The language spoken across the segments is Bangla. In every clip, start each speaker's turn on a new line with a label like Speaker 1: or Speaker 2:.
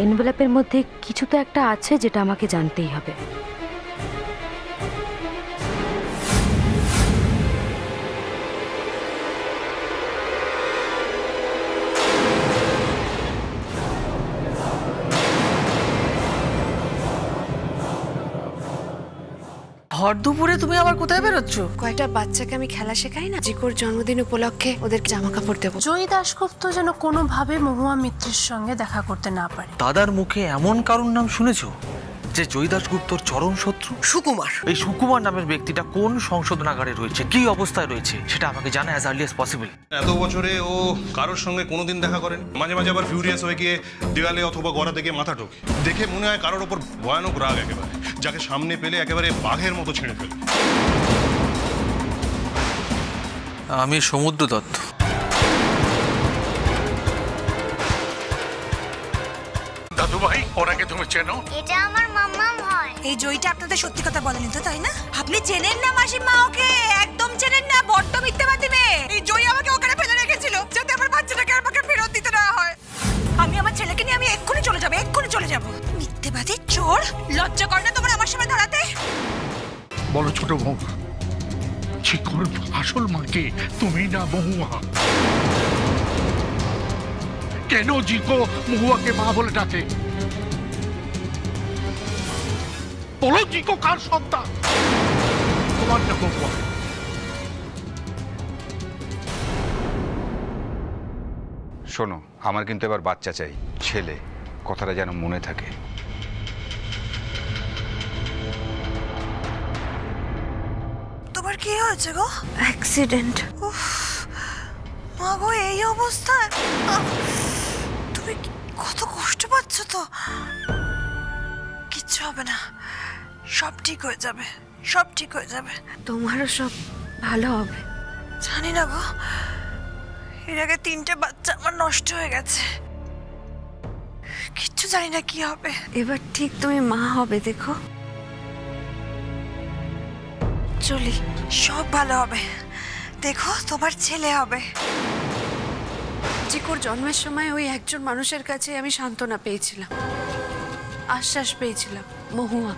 Speaker 1: এনভেলপের মধ্যে কিছু তো একটা আছে যেটা আমাকে জানতেই হবে।
Speaker 2: ভর দুপুরে তুমি আবার কোথায় বেরোচ্ছ?
Speaker 3: কয়টা বাচ্চাকে আমি খেলা শেখাই না, জিকোর জন্মদিন উপলক্ষে ওদের জামা কাপড় দেবো।
Speaker 4: জয়ী দাশগুপ্ত যেন কোনোভাবে মহুয়া মিত্রের সঙ্গে দেখা করতে না পারে।
Speaker 5: দাদার মুখে এমন কারোর নাম শুনেছো যে জয়ী দাশগুপ্তর চরম শত্রু?
Speaker 2: সুকুমার।
Speaker 5: এই সুকুমার নামের ব্যক্তিটা কোন সংশোধনাগারে রয়েছে, কি অবস্থায় রয়েছে সেটা আমাকে জানা অ্যাজ আর্লি অ্যাজ পসিবল।
Speaker 6: এত বছরে ও কারোর সঙ্গে কোনোদিন দেখা করেন, মাঝে মাঝে আবার ফিউরিয়াস হয়ে গিয়ে দেওয়ালে অথবা গড়াতে গিয়ে মাথা ঠোকে। দেখে মনে হয় কারোর ওপর ভয়ানক রাগ, একেবারে যাকে সামনে পেলে একেবারে বাঘের মতো ছিঁড়ে ফেলে।
Speaker 5: আমি সমুদ্র দত্ত।
Speaker 7: দাদু ভাই, ওনাকে তুমি চেনো?
Speaker 8: এটা আমার মাম্মা হয়।
Speaker 9: এই জয়টা আপনাদের সত্যি কথা বলেনি তো, তাই না? আপনি চেনেন না মাসিমা ওকে? একদম চেনেন না, বড্ড মিথ্যাবাদী মেয়ে। এই জয় আমাকে ওখানে ফেলে রেখেছিল যাতে আমার বাচ্চাটাকে আমাকে ফেরত দিতে না হয়। আমি আমার ছেলেকে নিয়ে আমি এক্ষুনি চলে যাবো, এক্ষুনি চলে যাবো। মিথ্যাবাদী চোর! লজ্জা করে না তোমার আমার সামনে দাঁড়াতে?
Speaker 7: বলো ছোট বউ, চিকর আসল মাকে তুমি না মহুয়া? কেন জিকো মহুয়াকে মা বলে ডাকে? বলো জিকো কার সন্তান? তোমার না মহুয়া?
Speaker 10: শোনো, আমার কিন্তু এবার বাচ্চা চাই, ছেলে, কথাটা যেন মনে থাকে।
Speaker 9: তোমার কি হয়েছে গো?
Speaker 3: অ্যাক্সিডেন্ট।
Speaker 9: মা গো, এই অবস্থায় তুমি কত কষ্ট পাচ্ছ তো। কিচ্ছু হবে না, সব ঠিক হয়ে যাবে, সব ঠিক হয়ে যাবে।
Speaker 3: তোমারও সব ভালো হবে।
Speaker 9: জানি না গো, এর আগে 3টে বাচ্চা আমার নষ্ট হয়ে গেছে, কিচ্ছু জানি না কি হবে।
Speaker 3: এবার ঠিক তুমি মা হবে, দেখো।
Speaker 9: চলি, সব ভালো হবে, দেখো তোমার ছেলে হবে।
Speaker 3: জিকোর জন্মের সময় ওই একজন মানুষের কাছে আমি সান্ত্বনা পেয়েছিলাম, আশ্বাস পেয়েছিলাম, মহুয়া।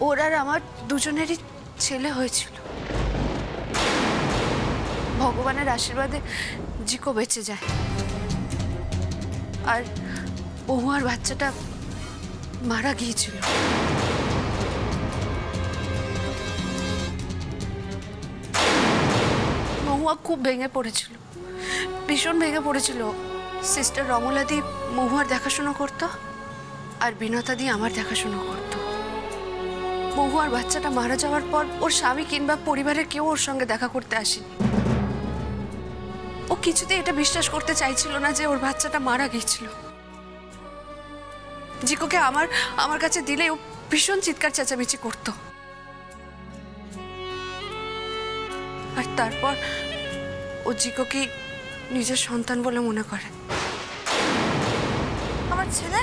Speaker 3: ওর আর আমার দুজনেরই ছেলে হয়েছিল। ভগবানের আশীর্বাদে জিকো বেঁচে যায়, আর মহুয়ার বাচ্চাটা মারা গিয়েছিল। মহুয়া খুব ভেঙে পড়েছিল, ভীষণ ভেঙে পড়েছিল। সিস্টার রমলাদি মহুয়ার দেখাশোনা করতো, আর বিনতাদি আমার দেখাশোনা করতো। মহুয়ার বাচ্চাটা মারা যাওয়ার পর ওর স্বামী কিংবা পরিবারের কেউ ওর সঙ্গে দেখা করতে আসেনি। ও কিছুতেই এটা বিশ্বাস করতে চাইছিল না যে ওর বাচ্চাটা মারা গিয়েছিল। জিকোকে আমার কাছে দিলে ও ভীষণ চিৎকার চেঁচামেচি করতো। আর তারপর ও জিকোকে নিজের সন্তান বলে মনে করে।
Speaker 9: আমার ছেলে,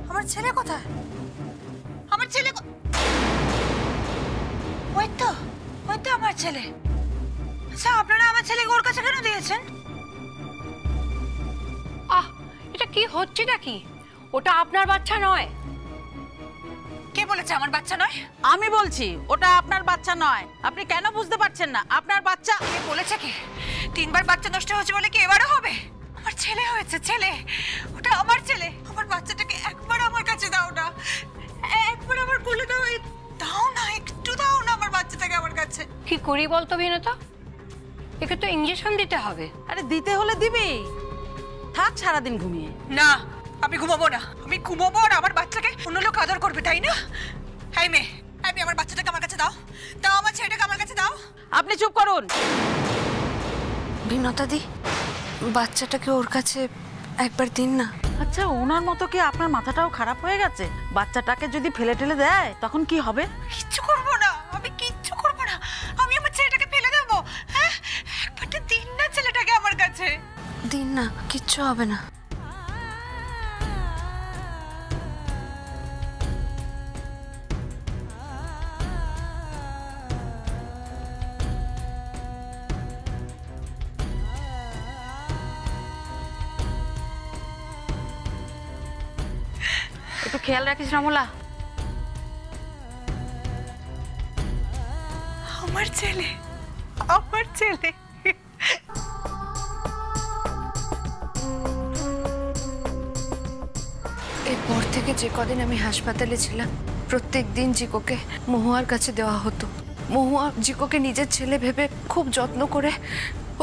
Speaker 9: আমার ছেলে কোথায়? আমার ছেলে ওই তো, ওই তো আমার ছেলে। আচ্ছা, আপনারা আমার ছেলেকে ওর কাছে কেন দিয়েছেন?
Speaker 11: এটা কি হচ্ছে নাকি? ওটা আপনার বাচ্চা নয়।
Speaker 9: কে বলেছে আমার বাচ্চা নয়?
Speaker 2: আমি বলছি ওটা আপনার বাচ্চা নয়। আপনি কেন বুঝতে পারছেন না? আপনার বাচ্চা।
Speaker 9: কে বলেছে? কি 3বার বাচ্চা নষ্ট হয়েছে বলে কি এবারও হবে? আমার ছেলে হয়েছে, ছেলে। ওটা আমার ছেলে। আমার বাচ্চাটাকে একবার আমার কাছে দাও না, একবার আমার কোলে দাও, দাও না, একটু দাও না আমার বাচ্চাটাকে আমার কাছে।
Speaker 11: কি করি বলতো বিনতা? একে তো ইঞ্জেকশন দিতে হবে।
Speaker 2: আরে দিতে হলে দিবি, থাক সারাদিন ঘুমিয়ে।
Speaker 9: না, আমি ঘুমাবো না, আমি ঘুমাবো আর আমার বাচ্চাকে অন্য লোক আদর করবে, তাই না? হ্যাঁ মেয়ে, আমি আমার বাচ্চাটাকে আমার কাছে দাও, দাও আমার ছেলেটাকে আমার কাছে দাও।
Speaker 2: আপনি চুপ করুন।
Speaker 3: বিনতাদি, বাচ্চাটাকে ওর কাছে একবার দিন না।
Speaker 2: আচ্ছা, ওনার মতো কি আপনার মাথাটাও খারাপ হয়ে গেছে? বাচ্চাটাকে যদি ফেলে টেলে দেয় তখন কি হবে?
Speaker 9: কিচ্ছু করবো না, আমি কিচ্ছু করবো না, আমি আমার ছেলেটাকে ফেলে দেবো। হ্যাঁ, একবারটা দিন না ছেলেটাকে আমার কাছে।
Speaker 3: দিন না, কিচ্ছু হবে না।
Speaker 2: একটু খেয়াল রাখিস রমলা।
Speaker 9: আমার ছেলে, আমার ছেলে।
Speaker 3: এরপর থেকে যে কদিন আমি হাসপাতালে ছিলাম প্রত্যেক দিন জিকোকে মহুয়ার কাছে দেওয়া হতো। মহুয়া জিকোকে নিজের ছেলে ভেবে খুব যত্ন করে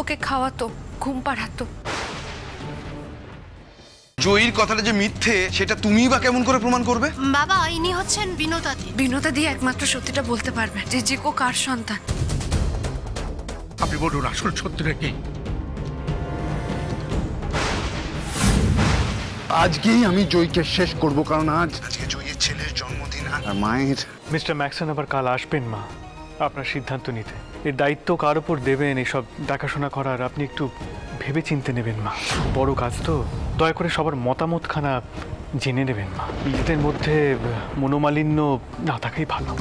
Speaker 3: ওকে খাওয়াতো, ঘুম পাড়াতো।
Speaker 12: জয়ীর কথাটা যে মিথ্যে সেটা তুমিই বা কেমন করে প্রমাণ করবে?
Speaker 4: বাবা, ইনি হচ্ছেন বিনোদাদি।
Speaker 3: বিনোদাদি একমাত্র সত্যিটা বলতে পারবে যে জিকো কার সন্তান।
Speaker 7: আপনি বলুন আসল সত্যিটা কি?
Speaker 13: আজকেই আমি জয়কে শেষ করব, কারণ আজকে জয়ীর ছেলের জন্মদিন আর মায়ের।
Speaker 14: মিস্টার ম্যাক্সন আবার কাল আসবেন মা আপনার সিদ্ধান্ত নিতে। এর দায়িত্ব কার উপর দেবেন এসব দেখাশোনা করার আপনি একটু ভেবে চিনতে নেবেন মা। বড় কাজ তো, দয়া করে সবার মতামতখানা জেনে নেবেন মা। নিজেদের মধ্যে মনোমালিন্য না থাকাই ভালো।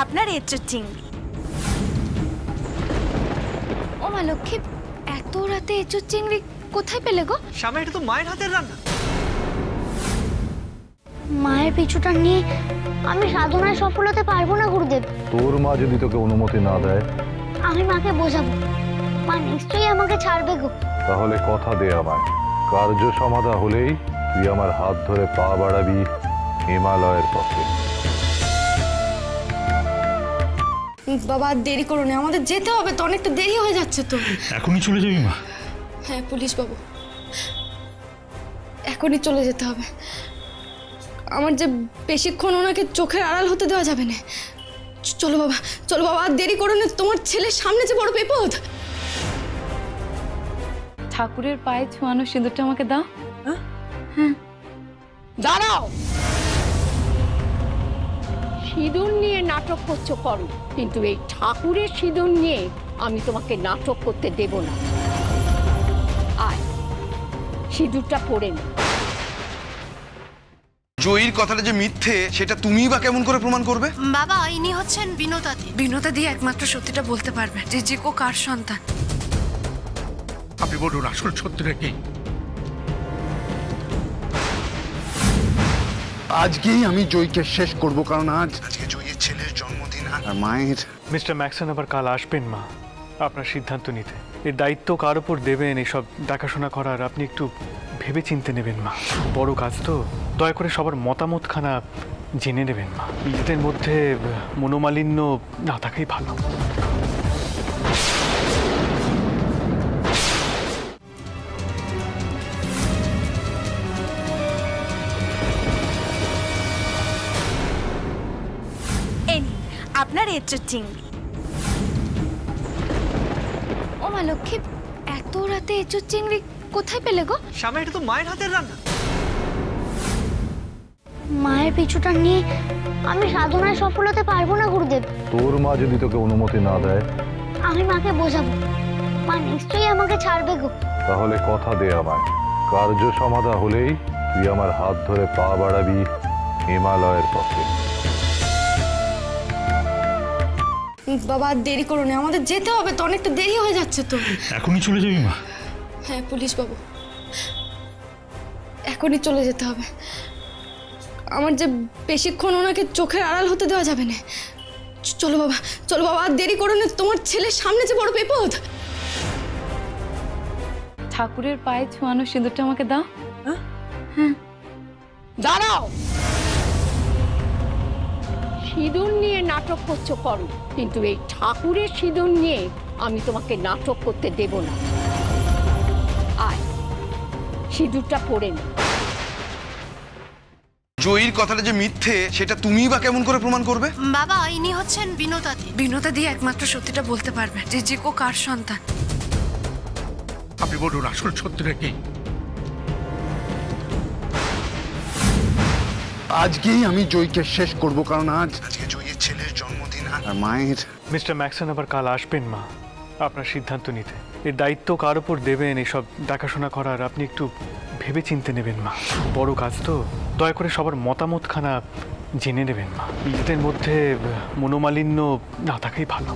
Speaker 9: আপনার এঁচোড় চিংড়ি।
Speaker 8: ও মা লক্ষ্মী, এত রাতে এঁচোড় চিংড়ি কোথায় পেলে গো?
Speaker 5: শ্যামা, এটা তো মায়ের হাতের রান্না।
Speaker 8: মায়ের পিছুটা নিয়ে আমি সাধনায় সফল হতে পারবো না গুরুদেব।
Speaker 15: তোর মা যদি তোকে অনুমতি না দেয়,
Speaker 8: আমি মাকে বোঝাবো, মা নিশ্চয়ই আমাকে ছাড়বে গো।
Speaker 15: তাহলে কথা দে আমায়, কার্য সমাধা হলেই তুই আমার হাত ধরে পা বাড়াবি হিমালয়ের পথে।
Speaker 16: বাবা দেরি করো না, আমাদের যেতে হবে তো, অনেকটা দেরি হয়ে যাচ্ছে তো।
Speaker 7: এখনই চলে যাবি মা?
Speaker 16: হ্যাঁ পুলিশ বাবু, এখনই চলে যেতে হবে। আমার যে বেশিক্ষণ ওনাকে চোখের আড়াল হতে দেওয়া যাবে না। চলো বাবা, চলো বাবা, আর দেরি করো না, তোমার ছেলের সামনে যে বড় বিপদ।
Speaker 1: ঠাকুরের পায়ে ছোঁয়ানো সিঁদুরটা আমাকে দাও।
Speaker 11: হ্যাঁ, দাঁড়াও। সিঁদুর নিয়ে নাটক করছো করো, কিন্তু এই ঠাকুরের সিঁদুর নিয়ে আমি তোমাকে নাটক করতে দেব না। আয়, সিঁদুরটা পরে নে।
Speaker 12: জয়ীর কথাটা যে মিথ্যে সেটা তুমিই বা কেমন করে প্রমাণ করবে?
Speaker 4: বাবা, ইনি হচ্ছেন বিনোদাদি।
Speaker 3: বিনোদাদি একমাত্র সত্যিটা বলতে পারবে যে জিকো কার সন্তান।
Speaker 7: আপনি বলুন আসল সত্যিটা কি?
Speaker 13: আজকেই আমি জয়কে শেষ করব, কারণ আজকে জয়ীর ছেলের জন্মদিন আর মায়ের।
Speaker 14: মিস্টার ম্যাক্সন আবার কাল আসবেন মা আপনার সিদ্ধান্ত নিতে। এর দায়িত্ব কার উপর দেবেন এসব দেখাশোনা করার আপনি একটু ভেবে চিনতে নেবেন মা। বড় কাজ তো, দয়া করে সবার মতামতখানা জেনে নেবেন মা। নিজেদের মধ্যে মনোমালিন্য না থাকাই ভালো।
Speaker 9: আপনার এঁচোড় চিংড়ি।
Speaker 8: ও মা লক্ষ্মী, এত রাতে এঁচোড় চিংড়ি কোথায় পেলে গো?
Speaker 5: শ্যামা, এটা তো মায়ের হাতের রান্না।
Speaker 8: মায়ের পিছুটা নিয়ে আমি সাধনায় সফল হতে পারবো না গুরুদেব।
Speaker 15: তোর মা যদি তোকে অনুমতি না দেয়,
Speaker 8: আমি মাকে বোঝাবো, মা নিশ্চয়ই আমাকে ছাড়বে গো।
Speaker 15: তাহলে কথা দে আমায়, কার্য সমাধা হলেই তুই আমার হাত ধরে পা বাড়াবি হিমালয়ের পথে।
Speaker 16: বাবা দেরি করো না, আমাদের যেতে হবে তো, অনেকটা দেরি হয়ে যাচ্ছে তো।
Speaker 7: এখনই চলে যাবি মা?
Speaker 16: হ্যাঁ পুলিশ বাবু, এখনই চলে যেতে হবে। আমার যে বেশিক্ষণ ওনাকে চোখের আড়াল হতে দেওয়া যাবে না। চলো বাবা, চলো বাবা, আর দেরি করো না, তোমার ছেলের সামনে যে বড় বিপদ।
Speaker 1: ঠাকুরের পায়ে ছোঁয়ানো সিঁদুরটা আমাকে দাও।
Speaker 11: হ্যাঁ, দাঁড়াও। সিঁদুর নিয়ে নাটক করছো করো, কিন্তু এই ঠাকুরের সিঁদুর নিয়ে আমি তোমাকে নাটক করতে দেব না। আয়, সিঁদুরটা পরে নে।
Speaker 12: জয়ীর কথাটা যে মিথ্যে সেটা তুমিই বা কেমন করে প্রমাণ করবে?
Speaker 4: বাবা, ইনি হচ্ছেন বিনোদাদি।
Speaker 3: বিনোদাদি একমাত্র সত্যিটা বলতে পারবে যে জিকো কার সন্তান।
Speaker 7: আপনি বলুন আসল সত্যিটা কি?
Speaker 13: আজকেই আমি জয়কে শেষ করব, কারণ আজকে জয়ীর ছেলের জন্মদিন আর মায়ের।
Speaker 14: মিস্টার ম্যাক্সন আবার কাল আসবেন মা আপনার সিদ্ধান্ত নিতে। এর দায়িত্ব কার উপর দেবেন এসব দেখাশোনা করার আপনি একটু ভেবে চিনতে নেবেন মা। বড় কাজ তো, দয়া করে সবার মতামতখানা জেনে নেবেন মা, নিজেদের মধ্যে মনোমালিন্য না থাকাই ভালো।